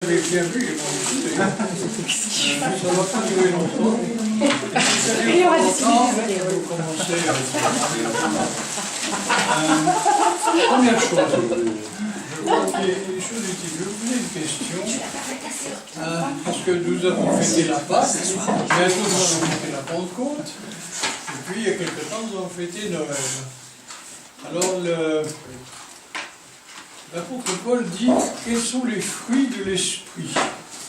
avez bien vu, j'ai pas envie. Ça ne va pas durer longtemps. Il y aura des similitudes. On va commencer avec première chose. Je crois qu'il y a des choses utiles. Je vais vous poser une question. Parce que nous avons fêté la Pâque, bientôt nous avons fêté la Pentecôte, et puis il y a quelque temps nous avons fêté Noël. Alors l'apôtre Paul dit quels sont les fruits de l'esprit.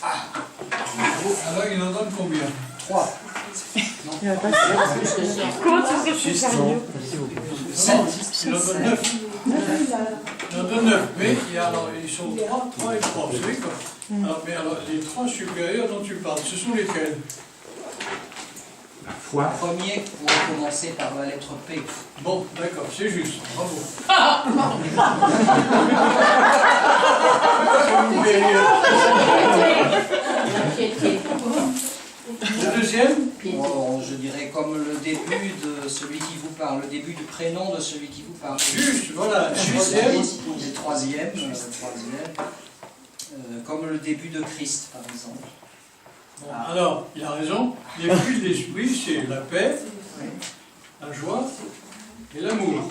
Alors il en donne combien? 3. Comment tu sais que c'est mieux? 7. Il en donne 9. Il en donne 9, mais ils sont 3 et 3, vous savez quoi? Alors, les 3 supérieurs dont tu parles, ce sont lesquels? La foi. Le premier pourrait commencer par la lettre P. Bon, d'accord, c'est juste, bravo. Le deuxième? Bon, je dirais comme le début de celui qui vous parle, le début du prénom de celui qui vous parle. Juste, voilà. Le troisième, comme le début de Christ, par exemple. Bon, alors, il a raison. Les fruits de l'esprit, c'est la paix, la joie et l'amour.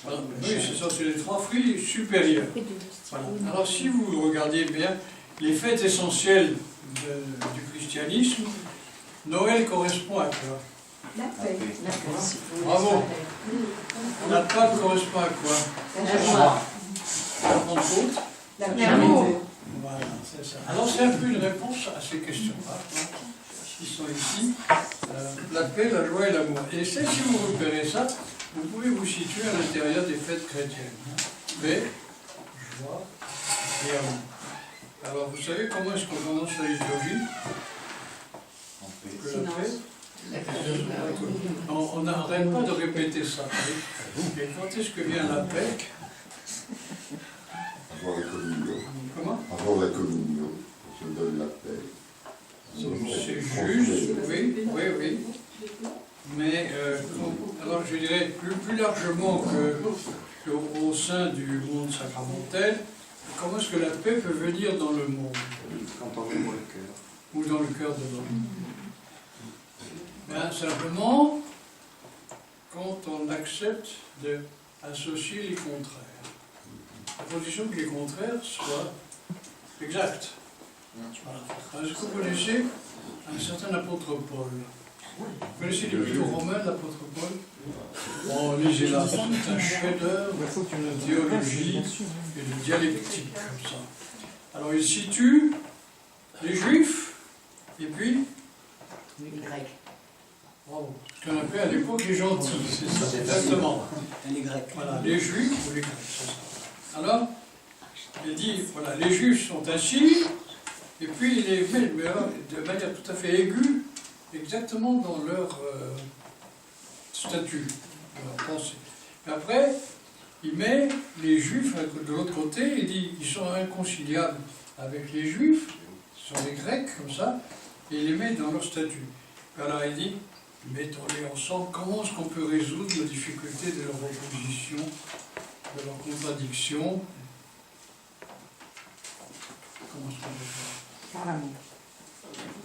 Voilà. Oui, c'est les 3 fruits supérieurs. Voilà. Alors, si vous regardez bien les fêtes essentielles du christianisme, Noël correspond à quoi? La paix. Bravo. La Pâque correspond à quoi? La joie. La Pentecôte? L'amour. Voilà, c'est ça. Alors c'est un peu une réponse à ces questions-là, qui sont ici. La paix, la joie et l'amour. Et si vous repérez ça, vous pouvez vous situer à l'intérieur des fêtes chrétiennes. Paix, joie et amour. Alors vous savez comment est-ce qu'on commence la liturgie? Que la paix. On n'arrête pas de répéter ça. Et quand est-ce que vient la paix? Avant la communion. Comment? Avant la communion, on se donne la paix. C'est juste, oui. Mais, alors je dirais plus largement qu'au sein du monde sacramentel, comment est-ce que la paix peut venir dans le monde? Quand on ouvre le cœur. Ou dans le cœur de l'homme? Ben, simplement, quand on accepte d'associer les contraires. À condition que les contraires soient exacts. Voilà. Est-ce que vous connaissez un certain apôtre Paul? Vous connaissez l'Épître aux Romains, l'apôtre Paul? Bon, lisez là, c'est un chef-d'œuvre de théologie et de dialectique, comme ça. Alors il situe les Juifs et puis Les Grecs. bravo. Ce qu'on appelait à l'époque les gentils, c'est ça, exactement. Les Grecs. Voilà, les Juifs ou les Grecs, c'est ça. Alors, il dit, voilà, les Juifs sont assis, et puis il les met de manière tout à fait aiguë, exactement dans leur statut, dans leur pensée. Et après, il met les Juifs de l'autre côté, il dit, ils sont inconciliables avec les Juifs, ce sont les Grecs, comme ça, et il les met dans leur statut. Alors il dit, mettons-les ensemble, comment est-ce qu'on peut résoudre la difficulté de leur opposition, de leur contradiction? Comment est-ce qu'on peut faire? Par l'amour.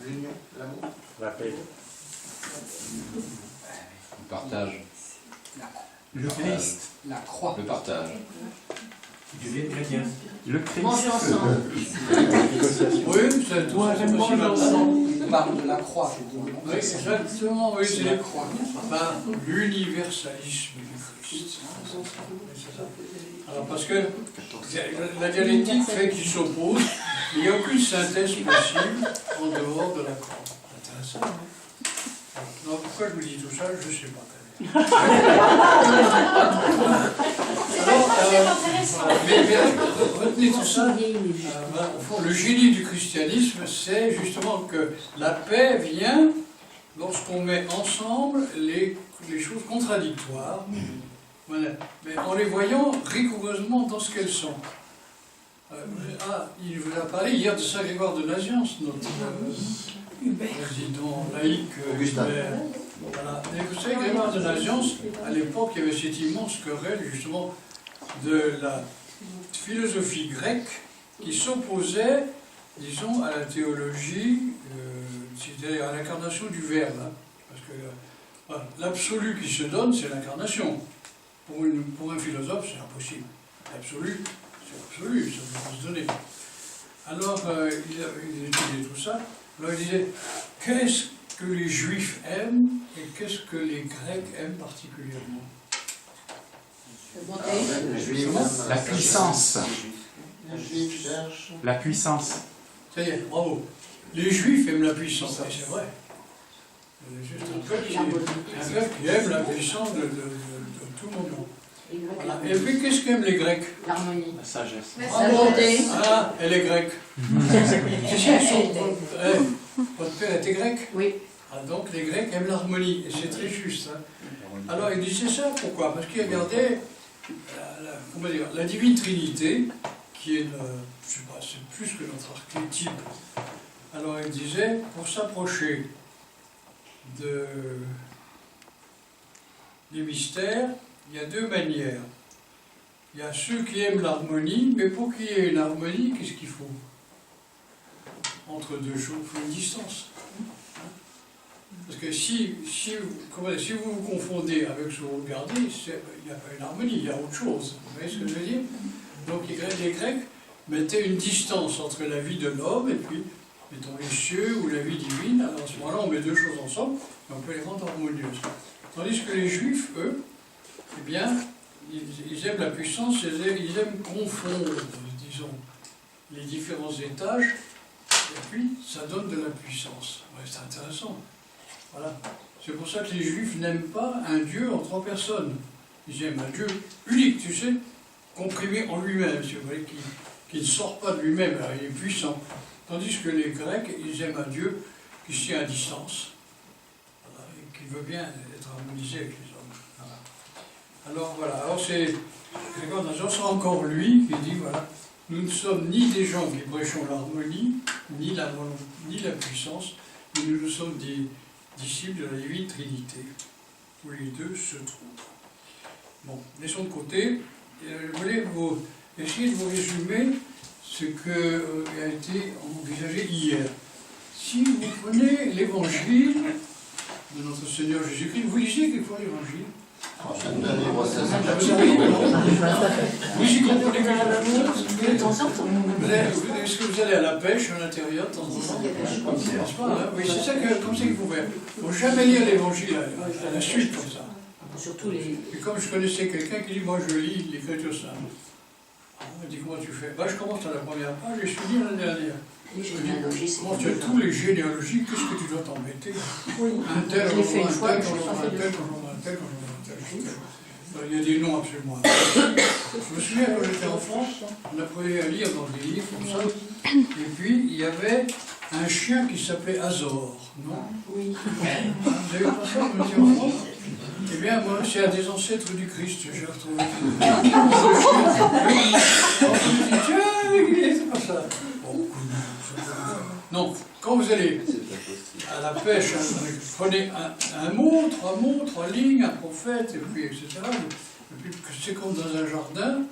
L'union, l'amour. La paix. Le partage. Le Christ. La croix. Le partage. Dieu chrétien. Le Christ. Manger ensemble. Oui, c'est tout ça, c'est possible. Il parle de la croix, je dis. Oui, exactement, oui, c'est la croix. ben, l'universalisme du Christ. C'est ça. Alors, parce que la dialectique fait qu'ils s'opposent, il n'y a aucune synthèse possible en dehors de la croix. Intéressant, hein? Alors, pourquoi je vous dis tout ça, je ne sais pas. Mais retenez tout ça. Au fond, le génie du christianisme, c'est justement que la paix vient lorsqu'on met ensemble les choses contradictoires, voilà, mais en les voyant rigoureusement dans ce qu'elles sont. Il vous a parlé hier de Saint Grégoire de Nazianze, notre président laïque Hubert. Voilà. Et vous savez, Grégoire de Nazianze, à l'époque, il y avait cette immense querelle justement de la philosophie grecque qui s'opposait, disons, à la théologie, c'est-à-dire à l'incarnation du Verbe. Hein, parce que voilà, l'absolu qui se donne, c'est l'incarnation. Pour un philosophe, c'est impossible. L'absolu, c'est absolu, ça ne peut pas se donner. Alors, il étudiait tout ça. Alors, il disait, qu'est-ce que les Juifs aiment et qu'est-ce que les Grecs aiment particulièrement? La puissance. La puissance. Ça y est, bravo. Les Juifs aiment la puissance, et c'est vrai. C'est juste un peuple qui aime la puissance de tout le monde. Voilà. Et puis, qu'est-ce qu'aiment les Grecs? L'harmonie. La sagesse. Ah, et les Grecs. Votre père était grec? Oui. Ah, donc les Grecs aiment l'harmonie, et c'est très juste. Hein. Alors il disait ça, pourquoi? Parce qu'il regardait la divine Trinité, qui est, je sais pas, c'est plus que notre archétype. Alors il disait, pour s'approcher des mystères, il y a deux manières. Il y a ceux qui aiment l'harmonie, mais pour qu'il y ait une harmonie, qu'est-ce qu'il faut? Entre deux choses, il faut une distance. Parce que si vous vous confondez avec ce que vous regardez, il n'y a pas une harmonie, il y a autre chose. Vous voyez ce que je veux dire? Donc les Grecs mettaient une distance entre la vie de l'homme et puis, mettons, les cieux ou la vie divine. Alors à ce moment-là, on met deux choses ensemble et on peut les rendre harmonieuses. Tandis que les Juifs, eux, eh bien, ils aiment la puissance, ils aiment confondre, disons, les différents étages, et puis ça donne de la puissance. Ouais, c'est intéressant. Voilà. C'est pour ça que les Juifs n'aiment pas un Dieu en trois personnes. Ils aiment un Dieu unique, tu sais, comprimé en lui-même, si vous voulez, qui ne sort pas de lui-même, alors il est puissant. Tandis que les Grecs, ils aiment un Dieu qui se tient à distance, voilà, et qui veut bien être harmonisé avec les hommes. Voilà. Alors voilà, alors c'est encore lui qui dit, voilà, nous ne sommes ni des gens qui prêchons l'harmonie, ni la puissance, mais nous sommes des disciples de la divine Trinité, où les deux se trouvent. Bon, laissons de côté. Je voulais essayer de vous résumer ce qui a été envisagé hier. Si vous prenez l'évangile de notre Seigneur Jésus-Christ, vous lisez quelquefois l'évangile? Vous y comprenez quelque chose? Est-ce que vous allez à la pêche à l'intérieur de temps en temps? Oui, c'est ça comme ça qu'il faut faire. Il ne faut jamais lire l'évangile à la suite comme ça. Surtout les... Et comme je connaissais quelqu'un qui dit, moi je lis l'Écriture sainte. On m'a dit, comment tu fais? Je commence à la première page et je finis la dernière. Les généalogies, c'est... Comment tu as tous les généalogies, qu'est-ce que tu dois t'embêter? Oui, un tel, je l'ai fait une fois, un tel. Il y a des noms absolument incroyables. Je me souviens quand j'étais enfant, on apprenait à lire dans des livres comme ça, et puis il y avait un chien qui s'appelait Azor, non? Oui. Vous avez pas ça, quand j'étais enfant? Eh bien, moi, c'est un des ancêtres du Christ, j'ai retrouvé. C'est pas ça. Bon, non, quand vous allez à la pêche, vous prenez un mot, trois lignes, un prophète, et puis etc. Et puis c'est comme dans un jardin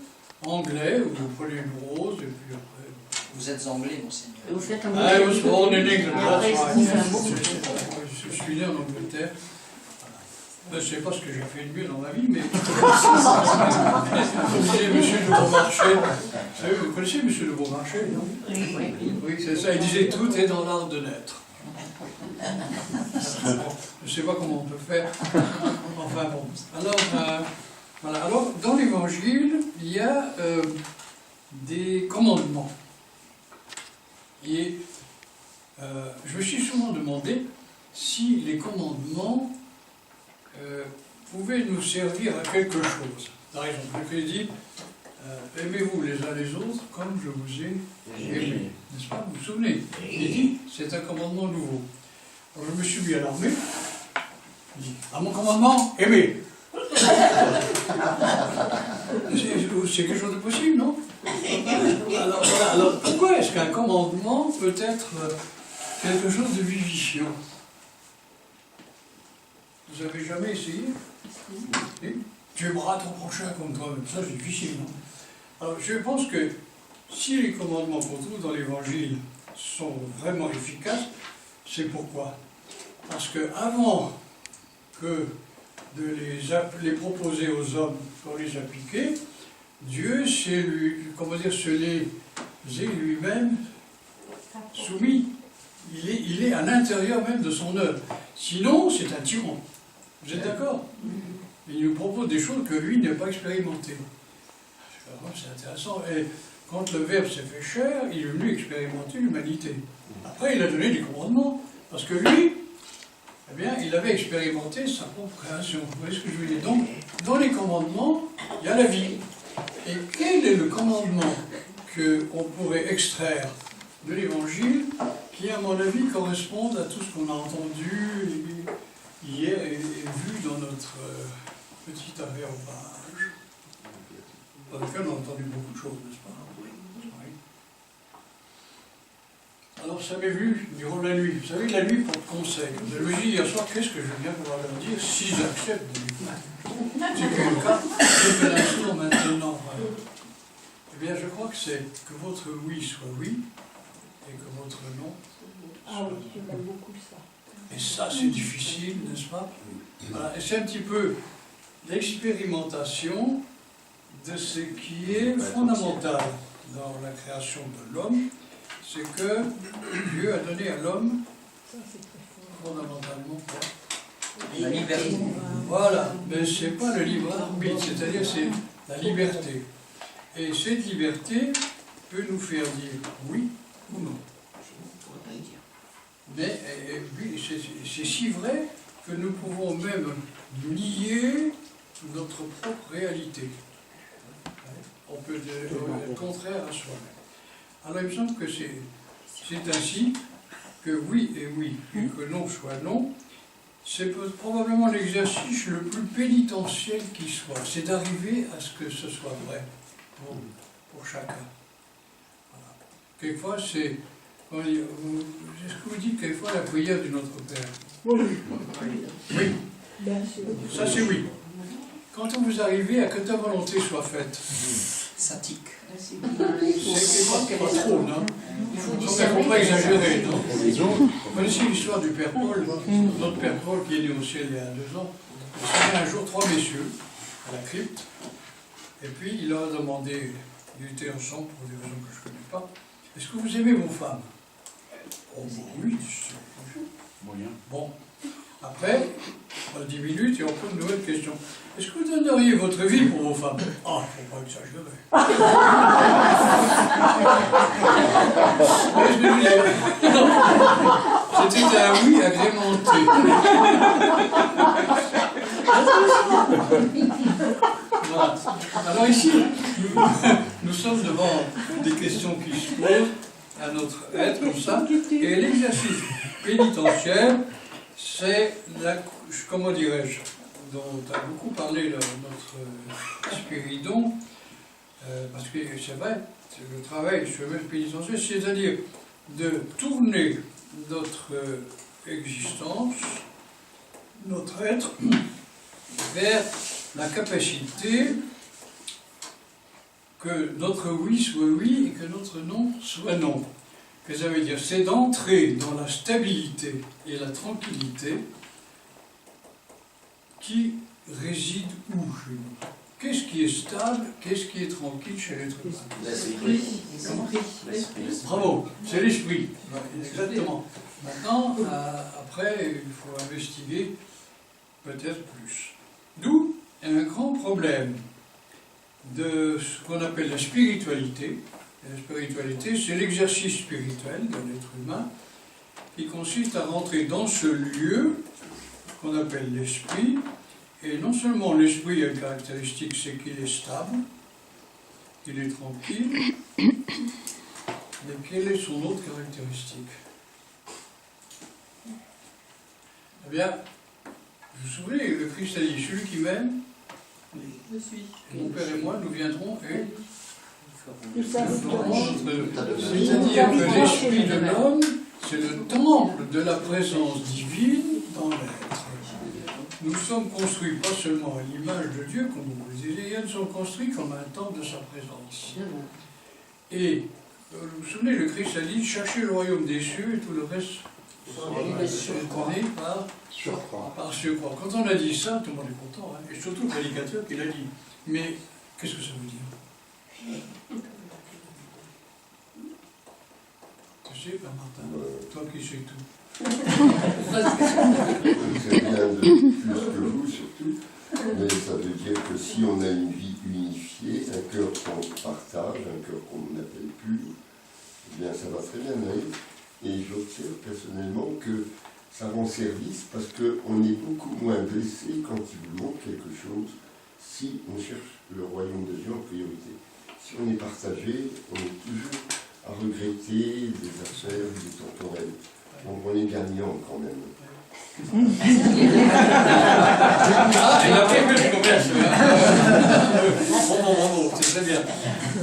anglais, où vous prenez une rose, et puis après... Vous êtes anglais, monseigneur. Vous faites un I was born in England. Après, That's vous right. faites un mot. Je suis né en Angleterre. Je ne sais pas ce que j'ai fait de mieux dans ma vie, mais... Vous connaissez Monsieur de Beaumarchais. Vous connaissez Monsieur de Beaumarchais, non? Oui, c'est ça. Il disait, tout est dans l'art de naître. Je ne sais pas comment on peut faire. Enfin bon. Alors, voilà. Alors, dans l'Évangile, il y a des commandements. Et je me suis souvent demandé si les commandements pouvaient nous servir à quelque chose. Par exemple, le Christ dit aimez-vous les uns les autres comme je vous ai aimé. N'est-ce pas? Vous vous souvenez? Il dit c'est un commandement nouveau. Alors je me suis mis à l'armée. Il dit à mon commandement, aimez. C'est quelque chose de possible, non? Alors pourquoi est-ce qu'un commandement peut être quelque chose de vivifiant? Vous avez jamais essayé? Tu aimeras ton prochain comme toi-même. Ça, c'est difficile, non? Alors, je pense que si les commandements qu'on trouve dans l'Évangile sont vraiment efficaces, c'est pourquoi? Parce que avant que de les proposer aux hommes pour les appliquer, Dieu se les est lui-même soumis. Il est à l'intérieur même de son œuvre. Sinon, c'est un tyran. Vous êtes d'accord? Il nous propose des choses que lui n'a pas expérimentées. C'est intéressant. Et quand le Verbe s'est fait chair, il est venu expérimenter l'humanité. Après, il a donné des commandements. Parce que lui, eh bien, il avait expérimenté sa propre création. Vous voyez ce que je veux dire? Donc, dans les commandements, il y a la vie. Et quel est le commandement qu'on pourrait extraire de l'Évangile qui, à mon avis, correspondent à tout ce qu'on a entendu hier et vu dans notre petit aréopage, dans lequel on a entendu beaucoup de choses, n'est-ce pas? Oui. Alors, ça m'est vu durant la nuit. Vous savez, la nuit porte conseil. Je me dis hier soir, qu'est-ce que je viens pouvoir leur dire si j'accepte de l'écouter? C'est que le cas, c'est que l'instant maintenant. Eh bien, je crois que c'est que votre oui soit oui et que votre non. Ah oui, j'aime beaucoup ça. Et ça, c'est difficile, n'est-ce pas? Voilà. Et c'est un petit peu l'expérimentation de ce qui est fondamental dans la création de l'homme, c'est que Dieu a donné à l'homme fondamentalement quoi? La liberté. Voilà, mais c'est pas le libre arbitre, c'est-à-dire c'est la liberté. Et cette liberté peut nous faire dire oui ou non. Mais oui, c'est si vrai que nous pouvons même nier notre propre réalité. On peut être contraire à soi-même. Alors il me semble que c'est ainsi que oui est oui et que non soit non. C'est probablement l'exercice le plus pénitentiel qui soit. C'est d'arriver à ce que ce soit vrai pour chacun. Voilà. Quelquefois, c'est ce que vous dites quelquefois la prière du Notre Père. Oui. Oui. Bien sûr. Ça, c'est oui. Quand vous arrivez à que ta volonté soit faite, Ça tique. c'est quelquefois pas trop, non? Il ne faut pas exagérer, non? Vous connaissez l'histoire du Père Paul, notre Père Paul qui est né au ciel il y a 2 ans. Il y a un jour 3 messieurs à la crypte, et puis il leur a demandé, ils étaient ensemble pour des raisons que je ne connais pas, est-ce que vous aimez vos femmes? Oh oui, Moyen. bon. Après, 10 minutes et on pose une nouvelle question. Est-ce que vous donneriez votre vie pour vos femmes? Ah, il ne faut pas exagérer. C'était un oui agrémenté. Voilà. Alors ici, nous sommes devant des questions qui se posent à notre être comme ça, et l'exercice pénitentiel, c'est la, comment dirais-je, dont a beaucoup parlé notre Spiridon, parce que c'est vrai, c'est le travail sur le pénitentiel, c'est-à-dire de tourner notre existence, notre être, vers la capacité que notre oui soit oui et que notre non soit non. Que ça veut dire, c'est d'entrer dans la stabilité et la tranquillité qui réside où chez nous? Qu'est-ce qui est stable, qu'est-ce qui est tranquille chez l'être humain? L'esprit. Bravo, c'est l'esprit, exactement. Maintenant, après, il faut investiguer peut-être plus. D'où un grand problème de ce qu'on appelle la spiritualité. Et la spiritualité, c'est l'exercice spirituel de l'être humain qui consiste à rentrer dans ce lieu qu'on appelle l'esprit. Et non seulement l'esprit a une caractéristique, c'est qu'il est stable, qu'il est tranquille, mais quelle est son autre caractéristique? Eh bien, vous vous souvenez, le Christ a dit, celui qui m'aime, Je suis. mon Père et moi, nous viendrons et C'est-à-dire que l'esprit de l'homme, c'est le temple de la présence divine dans l'être. Nous sommes construits pas seulement à l'image de Dieu, comme vous le disiez, nous sommes construits comme un temple de sa présence. Et vous vous souvenez, le Christ a dit, cherchez le royaume des cieux et tout le reste sera donné par surcroît. Quand on a dit ça, tout le monde est content, hein, et surtout le prédicateur qui l'a dit. Mais qu'est-ce que ça veut dire? Tu sais, Père Martin, toi qui sais tout. Très bien de plus que vous surtout, mais ça veut dire que si on a une vie unifiée, un cœur qu'on partage, un cœur qu'on appelle pur, eh bien ça va très bien aller. Et j'observe personnellement que ça rend service parce qu'on est beaucoup moins blessé quand il vous manque quelque chose si on cherche le royaume de Dieu en priorité. Si on est partagé, on est toujours à regretter des affaires, des temporels. Donc on est gagnant quand même. Ah, il a fait que je commerce. Bravo, c'est très bien.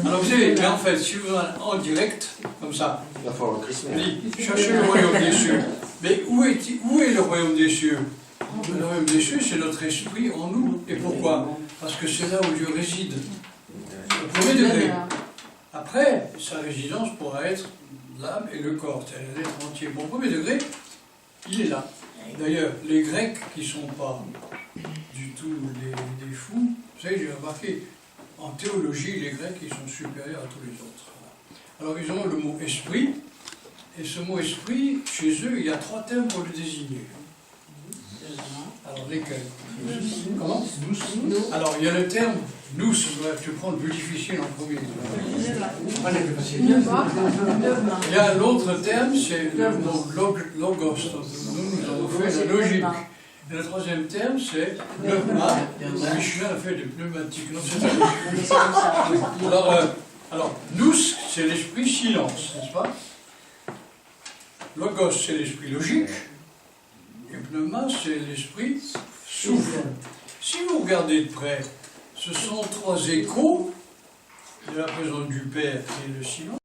Alors vous savez, mais en fait, si vous en direct, comme ça, Il va falloir le Christ. on dit, cherchez le royaume des cieux. Mais où est le royaume des cieux? Le royaume des cieux, c'est notre esprit en nous. Et pourquoi? Parce que c'est là où Dieu réside. Au premier degré. Après, sa résidence pourra être l'âme et le corps, c'est-à-dire l'être entier. Bon, au premier degré, il est là. D'ailleurs, les Grecs qui ne sont pas du tout des fous, vous savez, j'ai remarqué, en théologie, les Grecs, ils sont supérieurs à tous les autres. Alors, ils ont le mot esprit, et ce mot esprit, chez eux, il y a 3 termes pour le désigner. Alors, lesquels? Comment? Alors, il y a le terme nous, tu prends le plus difficile en premier. Il y a l'autre terme, c'est le mot logos. Nous avons fait la logique. Et le troisième terme, c'est pneuma. Michelin a fait des pneumatiques. Non, c'est ça. Alors, nous, c'est l'esprit silence, n'est-ce pas? Logos, c'est l'esprit logique. Et pneuma, c'est l'esprit souffle. Si vous regardez de près, ce sont 3 échos de la présence du Père qui est le silence.